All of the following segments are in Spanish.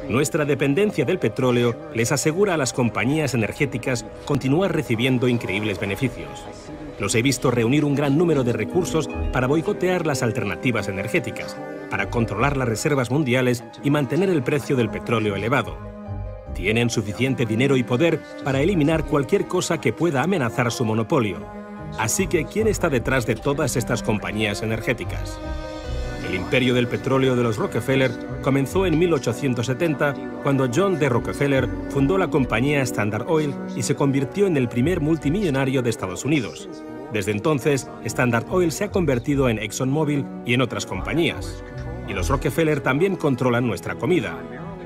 Nuestra dependencia del petróleo les asegura a las compañías energéticas continuar recibiendo increíbles beneficios. Los he visto reunir un gran número de recursos para boicotear las alternativas energéticas, para controlar las reservas mundiales y mantener el precio del petróleo elevado. Tienen suficiente dinero y poder para eliminar cualquier cosa que pueda amenazar su monopolio. Así que, ¿quién está detrás de todas estas compañías energéticas? El imperio del petróleo de los Rockefeller comenzó en 1870, cuando John D. Rockefeller fundó la compañía Standard Oil y se convirtió en el primer multimillonario de Estados Unidos. Desde entonces, Standard Oil se ha convertido en ExxonMobil y en otras compañías. Y los Rockefeller también controlan nuestra comida.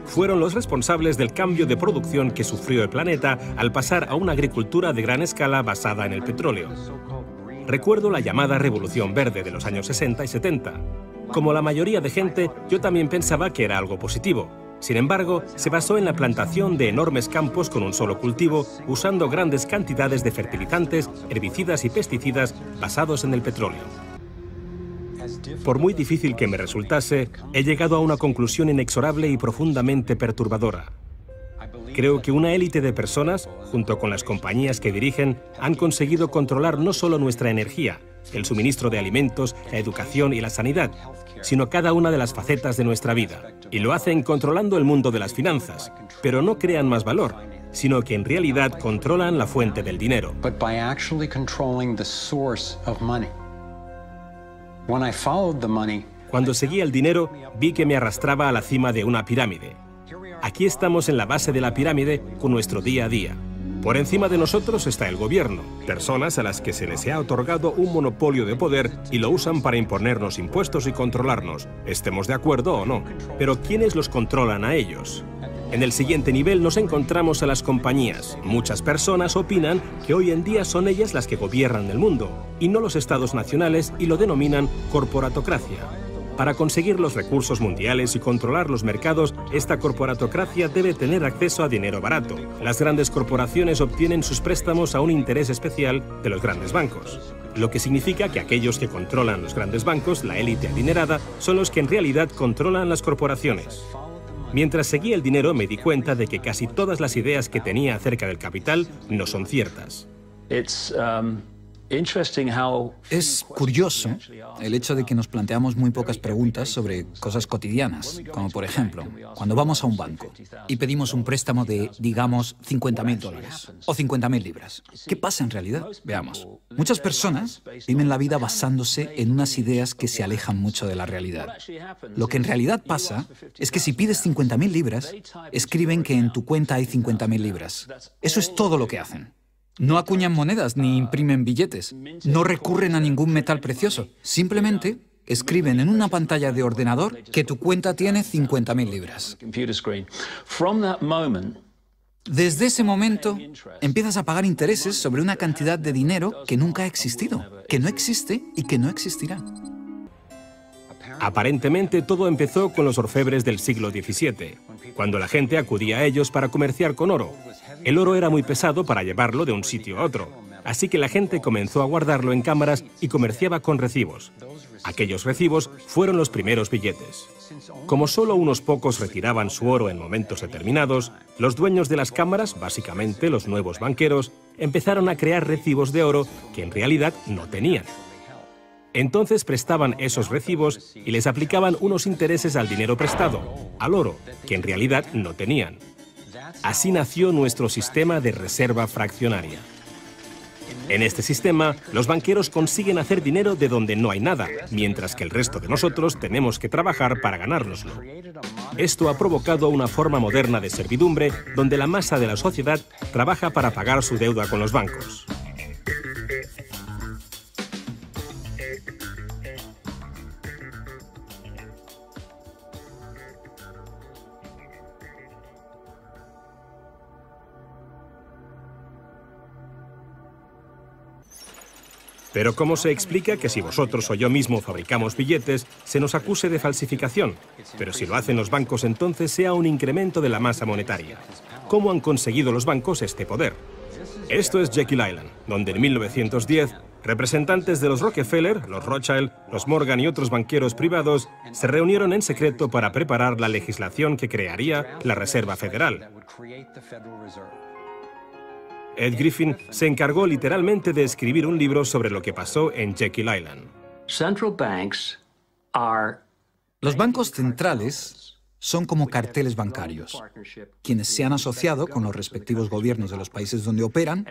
Fueron los responsables del cambio de producción que sufrió el planeta al pasar a una agricultura de gran escala basada en el petróleo. Recuerdo la llamada Revolución Verde de los años 60 y 70. Como la mayoría de gente, yo también pensaba que era algo positivo. Sin embargo, se basó en la plantación de enormes campos con un solo cultivo, usando grandes cantidades de fertilizantes, herbicidas y pesticidas basados en el petróleo. Por muy difícil que me resultase, he llegado a una conclusión inexorable y profundamente perturbadora. Creo que una élite de personas, junto con las compañías que dirigen, han conseguido controlar no solo nuestra energía, el suministro de alimentos, la educación y la sanidad, sino cada una de las facetas de nuestra vida. Y lo hacen controlando el mundo de las finanzas, pero no crean más valor, sino que en realidad controlan la fuente del dinero. Cuando seguí el dinero, vi que me arrastraba a la cima de una pirámide. Aquí estamos en la base de la pirámide con nuestro día a día. Por encima de nosotros está el gobierno, personas a las que se les ha otorgado un monopolio de poder y lo usan para imponernos impuestos y controlarnos, estemos de acuerdo o no. Pero ¿quiénes los controlan a ellos? En el siguiente nivel nos encontramos a las compañías. Muchas personas opinan que hoy en día son ellas las que gobiernan el mundo, y no los estados nacionales, y lo denominan corporatocracia. Para conseguir los recursos mundiales y controlar los mercados, esta corporatocracia debe tener acceso a dinero barato. Las grandes corporaciones obtienen sus préstamos a un interés especial de los grandes bancos, lo que significa que aquellos que controlan los grandes bancos, la élite adinerada, son los que en realidad controlan las corporaciones. Mientras seguía el dinero, me di cuenta de que casi todas las ideas que tenía acerca del capital no son ciertas. Es curioso el hecho de que nos planteamos muy pocas preguntas sobre cosas cotidianas, como por ejemplo, cuando vamos a un banco y pedimos un préstamo de, digamos, $50.000 o 50.000 libras. ¿Qué pasa en realidad? Veamos. Muchas personas viven la vida basándose en unas ideas que se alejan mucho de la realidad. Lo que en realidad pasa es que si pides 50.000 libras, escriben que en tu cuenta hay 50.000 libras. Eso es todo lo que hacen. No acuñan monedas ni imprimen billetes. No recurren a ningún metal precioso. Simplemente escriben en una pantalla de ordenador que tu cuenta tiene 50.000 libras. Desde ese momento, empiezas a pagar intereses sobre una cantidad de dinero que nunca ha existido, que no existe y que no existirá. Aparentemente todo empezó con los orfebres del siglo XVII, cuando la gente acudía a ellos para comerciar con oro. El oro era muy pesado para llevarlo de un sitio a otro, así que la gente comenzó a guardarlo en cámaras y comerciaba con recibos. Aquellos recibos fueron los primeros billetes. Como solo unos pocos retiraban su oro en momentos determinados, los dueños de las cámaras, básicamente los nuevos banqueros, empezaron a crear recibos de oro que en realidad no tenían. Entonces prestaban esos recibos y les aplicaban unos intereses al dinero prestado, al oro, que en realidad no tenían. Así nació nuestro sistema de reserva fraccionaria. En este sistema, los banqueros consiguen hacer dinero de donde no hay nada, mientras que el resto de nosotros tenemos que trabajar para ganárnoslo. Esto ha provocado una forma moderna de servidumbre donde la masa de la sociedad trabaja para pagar su deuda con los bancos. Pero ¿cómo se explica que si vosotros o yo mismo fabricamos billetes, se nos acuse de falsificación? Pero si lo hacen los bancos, entonces sea un incremento de la masa monetaria. ¿Cómo han conseguido los bancos este poder? Esto es Jekyll Island, donde en 1910 Representantes de los Rockefeller, los Rothschild, los Morgan y otros banqueros privados se reunieron en secreto para preparar la legislación que crearía la Reserva Federal. Ed Griffin se encargó literalmente de escribir un libro sobre lo que pasó en Jekyll Island. Los bancos centrales son como carteles bancarios, quienes se han asociado con los respectivos gobiernos de los países donde operan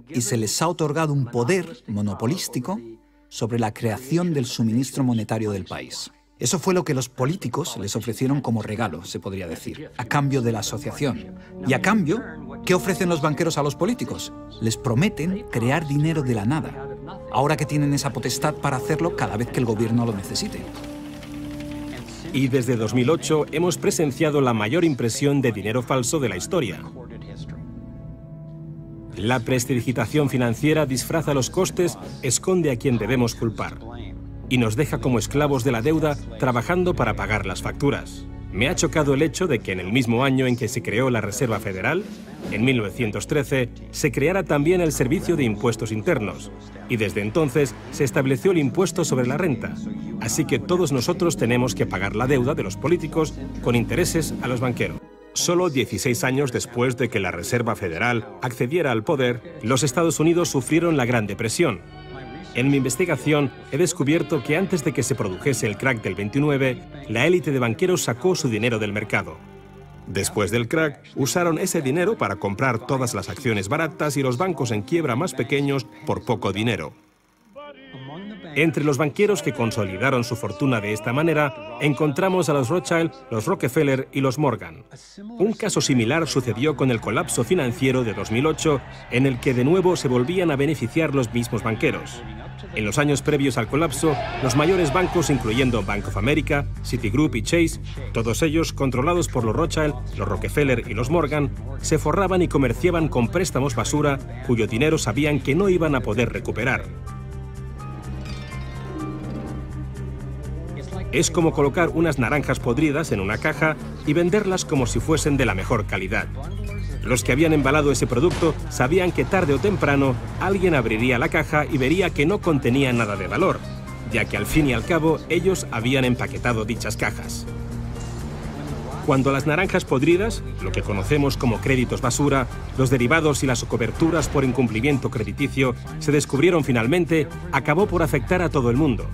y se les ha otorgado un poder monopolístico sobre la creación del suministro monetario del país. Eso fue lo que los políticos les ofrecieron como regalo, se podría decir, a cambio de la asociación. Y a cambio, ¿qué ofrecen los banqueros a los políticos? Les prometen crear dinero de la nada, ahora que tienen esa potestad para hacerlo cada vez que el gobierno lo necesite. Y desde 2008 hemos presenciado la mayor impresión de dinero falso de la historia. La prestidigitación financiera disfraza los costes, esconde a quien debemos culpar y nos deja como esclavos de la deuda trabajando para pagar las facturas. Me ha chocado el hecho de que en el mismo año en que se creó la Reserva Federal, en 1913, se creara también el Servicio de Impuestos Internos, y desde entonces se estableció el impuesto sobre la renta. Así que todos nosotros tenemos que pagar la deuda de los políticos con intereses a los banqueros. Solo 16 años después de que la Reserva Federal accediera al poder, los Estados Unidos sufrieron la Gran Depresión. En mi investigación he descubierto que antes de que se produjese el crack del 29, la élite de banqueros sacó su dinero del mercado. Después del crack, usaron ese dinero para comprar todas las acciones baratas y los bancos en quiebra más pequeños por poco dinero. Entre los banqueros que consolidaron su fortuna de esta manera, encontramos a los Rothschild, los Rockefeller y los Morgan. Un caso similar sucedió con el colapso financiero de 2008, en el que de nuevo se volvían a beneficiar los mismos banqueros. En los años previos al colapso, los mayores bancos, incluyendo Bank of America, Citigroup y Chase, todos ellos controlados por los Rothschild, los Rockefeller y los Morgan, se forraban y comerciaban con préstamos basura cuyo dinero sabían que no iban a poder recuperar. Es como colocar unas naranjas podridas en una caja y venderlas como si fuesen de la mejor calidad. Los que habían embalado ese producto sabían que tarde o temprano alguien abriría la caja y vería que no contenía nada de valor, ya que al fin y al cabo ellos habían empaquetado dichas cajas. Cuando las naranjas podridas, lo que conocemos como créditos basura, los derivados y las coberturas por incumplimiento crediticio se descubrieron finalmente, acabó por afectar a todo el mundo.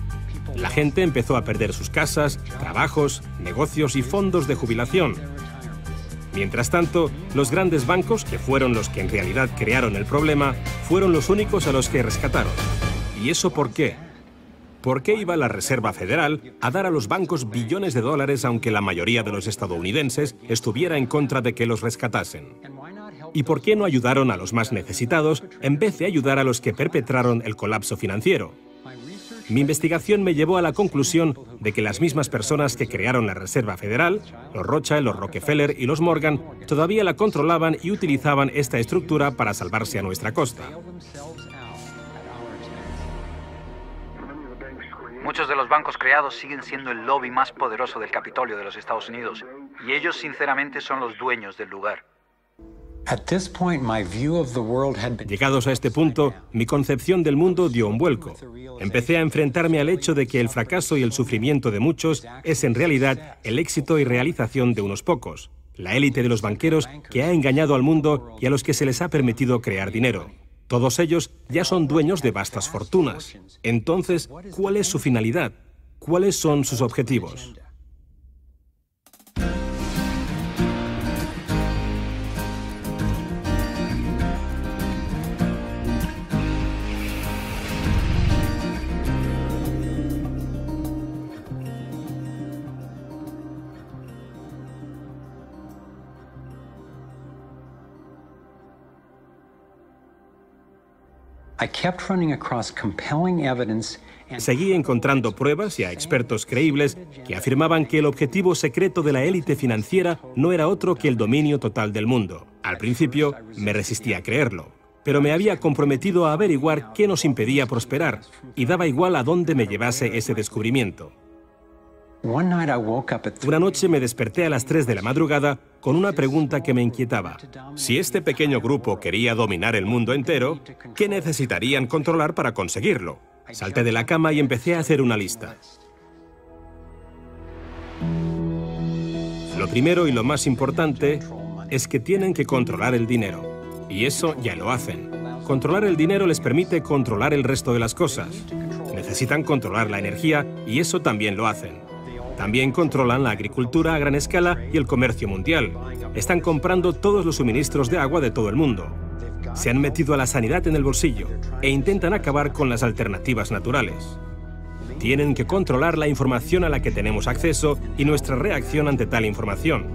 La gente empezó a perder sus casas, trabajos, negocios y fondos de jubilación. Mientras tanto, los grandes bancos, que fueron los que en realidad crearon el problema, fueron los únicos a los que rescataron. ¿Y eso por qué? ¿Por qué iba la Reserva Federal a dar a los bancos billones de dólares aunque la mayoría de los estadounidenses estuviera en contra de que los rescatasen? ¿Y por qué no ayudaron a los más necesitados en vez de ayudar a los que perpetraron el colapso financiero? Mi investigación me llevó a la conclusión de que las mismas personas que crearon la Reserva Federal, los Rothschild, los Rockefeller y los Morgan, todavía la controlaban y utilizaban esta estructura para salvarse a nuestra costa. Muchos de los bancos creados siguen siendo el lobby más poderoso del Capitolio de los Estados Unidos, y ellos sinceramente son los dueños del lugar. Llegados a este punto, mi concepción del mundo dio un vuelco. Empecé a enfrentarme al hecho de que el fracaso y el sufrimiento de muchos es en realidad el éxito y realización de unos pocos, la élite de los banqueros que ha engañado al mundo y a los que se les ha permitido crear dinero. Todos ellos ya son dueños de vastas fortunas. Entonces, ¿cuál es su finalidad? ¿Cuáles son sus objetivos? Seguí encontrando pruebas y a expertos creíbles que afirmaban que el objetivo secreto de la élite financiera no era otro que el dominio total del mundo. Al principio me resistí a creerlo, pero me había comprometido a averiguar qué nos impedía prosperar y daba igual a dónde me llevase ese descubrimiento. Una noche me desperté a las 3 de la madrugada con una pregunta que me inquietaba. Si este pequeño grupo quería dominar el mundo entero, ¿qué necesitarían controlar para conseguirlo? Salté de la cama y empecé a hacer una lista. Lo primero y lo más importante es que tienen que controlar el dinero. Y eso ya lo hacen. Controlar el dinero les permite controlar el resto de las cosas. Necesitan controlar la energía y eso también lo hacen. También controlan la agricultura a gran escala y el comercio mundial. Están comprando todos los suministros de agua de todo el mundo. Se han metido a la sanidad en el bolsillo e intentan acabar con las alternativas naturales. Tienen que controlar la información a la que tenemos acceso y nuestra reacción ante tal información.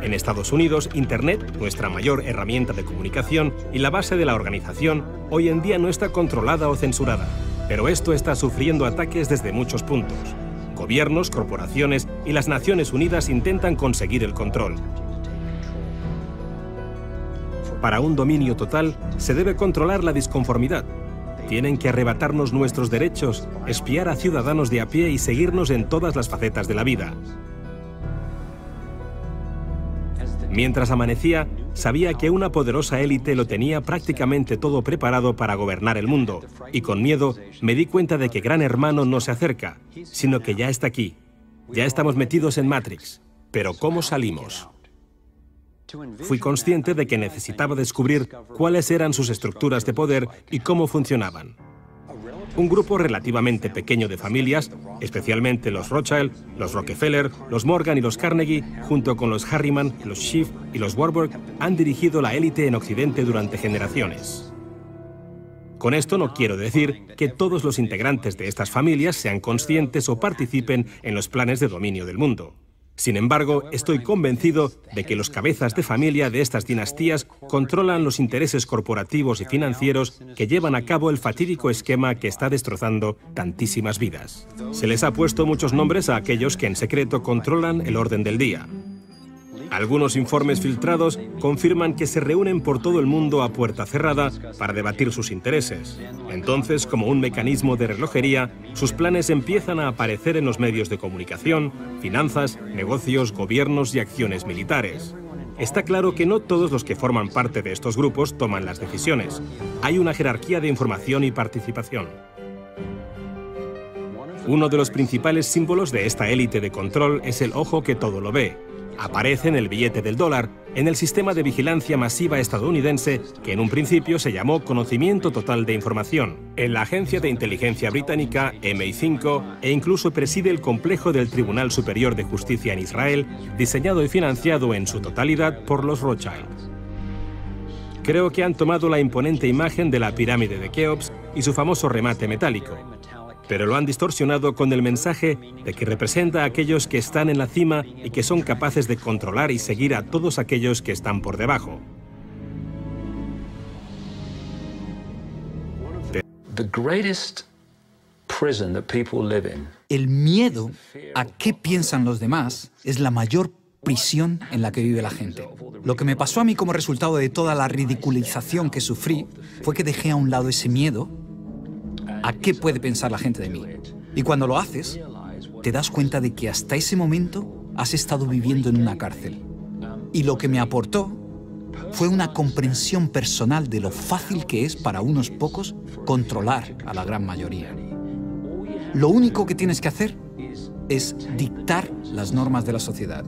En Estados Unidos, Internet, nuestra mayor herramienta de comunicación y la base de la organización, hoy en día no está controlada o censurada. Pero esto está sufriendo ataques desde muchos puntos. Gobiernos, corporaciones y las Naciones Unidas intentan conseguir el control. Para un dominio total, se debe controlar la disconformidad. Tienen que arrebatarnos nuestros derechos, espiar a ciudadanos de a pie y seguirnos en todas las facetas de la vida. Mientras amanecía, sabía que una poderosa élite lo tenía prácticamente todo preparado para gobernar el mundo, y con miedo me di cuenta de que Gran Hermano no se acerca, sino que ya está aquí. Ya estamos metidos en Matrix. Pero ¿cómo salimos? Fui consciente de que necesitaba descubrir cuáles eran sus estructuras de poder y cómo funcionaban. Un grupo relativamente pequeño de familias, especialmente los Rothschild, los Rockefeller, los Morgan y los Carnegie, junto con los Harriman, los Schiff y los Warburg, han dirigido la élite en Occidente durante generaciones. Con esto no quiero decir que todos los integrantes de estas familias sean conscientes o participen en los planes de dominio del mundo. Sin embargo, estoy convencido de que los cabezas de familia de estas dinastías controlan los intereses corporativos y financieros que llevan a cabo el fatídico esquema que está destrozando tantísimas vidas. Se les ha puesto muchos nombres a aquellos que en secreto controlan el orden del día. Algunos informes filtrados confirman que se reúnen por todo el mundo a puerta cerrada para debatir sus intereses. Entonces, como un mecanismo de relojería, sus planes empiezan a aparecer en los medios de comunicación, finanzas, negocios, gobiernos y acciones militares. Está claro que no todos los que forman parte de estos grupos toman las decisiones. Hay una jerarquía de información y participación. Uno de los principales símbolos de esta élite de control es el ojo que todo lo ve. Aparece en el billete del dólar, en el sistema de vigilancia masiva estadounidense que en un principio se llamó Conocimiento Total de Información, en la agencia de inteligencia británica MI5 e incluso preside el complejo del Tribunal Superior de Justicia en Israel, diseñado y financiado en su totalidad por los Rothschild. Creo que han tomado la imponente imagen de la pirámide de Keops y su famoso remate metálico, pero lo han distorsionado con el mensaje de que representa a aquellos que están en la cima y que son capaces de controlar y seguir a todos aquellos que están por debajo. El miedo a qué piensan los demás es la mayor prisión en la que vive la gente. Lo que me pasó a mí como resultado de toda la ridiculización que sufrí fue que dejé a un lado ese miedo a qué puede pensar la gente de mí. Y cuando lo haces, te das cuenta de que hasta ese momento has estado viviendo en una cárcel. Y lo que me aportó fue una comprensión personal de lo fácil que es para unos pocos controlar a la gran mayoría. Lo único que tienes que hacer es dictar las normas de la sociedad.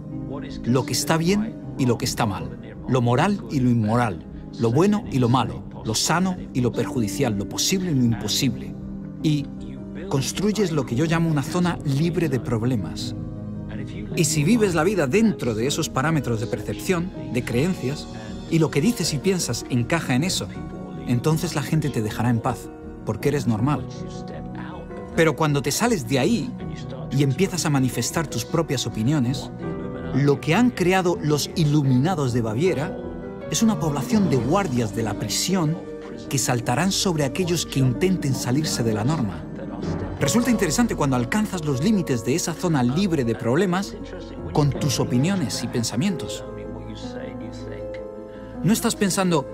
Lo que está bien y lo que está mal. Lo moral y lo inmoral. Lo bueno y lo malo. Lo sano y lo perjudicial. Lo posible y lo imposible. Y construyes lo que yo llamo una zona libre de problemas. Y si vives la vida dentro de esos parámetros de percepción, de creencias, y lo que dices y piensas encaja en eso, entonces la gente te dejará en paz, porque eres normal. Pero cuando te sales de ahí y empiezas a manifestar tus propias opiniones, lo que han creado los iluminados de Baviera es una población de guardias de la prisión que saltarán sobre aquellos que intenten salirse de la norma. Resulta interesante cuando alcanzas los límites de esa zona libre de problemas con tus opiniones y pensamientos. No estás pensando,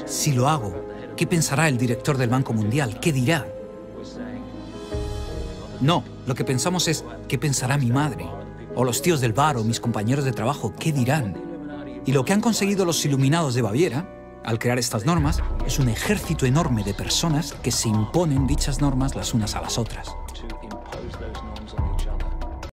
si lo hago, ¿qué pensará el director del Banco Mundial? ¿Qué dirá? No, lo que pensamos es ¿qué pensará mi madre? O los tíos del bar o mis compañeros de trabajo, ¿qué dirán? Y lo que han conseguido los iluminados de Baviera, al crear estas normas, es un ejército enorme de personas que se imponen dichas normas las unas a las otras.